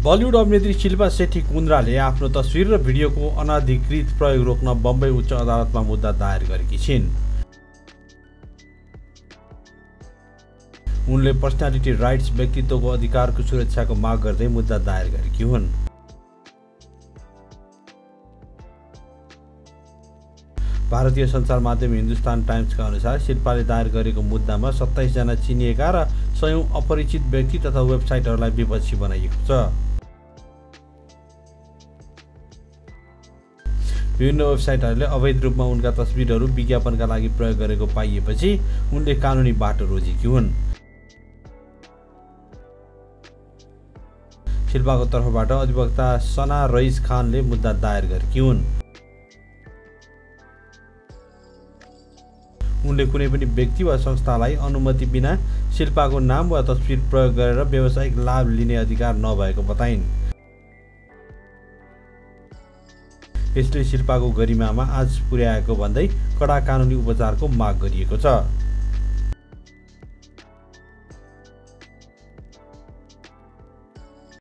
Bollywood अभिनेत्री शिल्पा शेट्टी कुन्द्राले आफ्नो तस्विर र भिडियोको अनाधिकृत प्रयोग रोक्न बम्बई उच्च अदालतमा मुद्दा दायर गरेकी छिन्। उनले पर्सनालिटी राइट्स व्यक्तित्वको अधिकारको सुरक्षाको माग गर्दै मुद्दा दायर गरेकी हुन्। भारतीय सञ्चार माध्यम हिन्दुस्तान टाइम्सका अनुसार शिल्पाले दायर गरेको मुद्दामा 27 जना चिनिएका र सयौं अपरिचित व्यक्ति तथा वेबसाइटहरूलाई विपक्षी बनाइएको छ। विभिन्न वेबसाइटहरूले अवैध रूपमा उनका तस्बिरहरू विज्ञापनका लागि प्रयोग गरेको पाइएपछि उनले कानुनी बाटो रोजेकी हुन्। शिल्पाको तर्फबाट अधिवक्ता सना रइस खानले मुद्दा दायर गरेकी हुन्। उनले कुनै पनि व्यक्ति वा संस्थालाई अनुमति बिना शिल्पाको नाम वा तस्बिर प्रयोग गरेर व्यावसायिक लाभ लिने अधिकार नभएको बताइन्। यसले शिल्पाको गरिमामा आँच पुर्याएको भन्दै कडा कानुनी उपचारको माग गरिएको छ।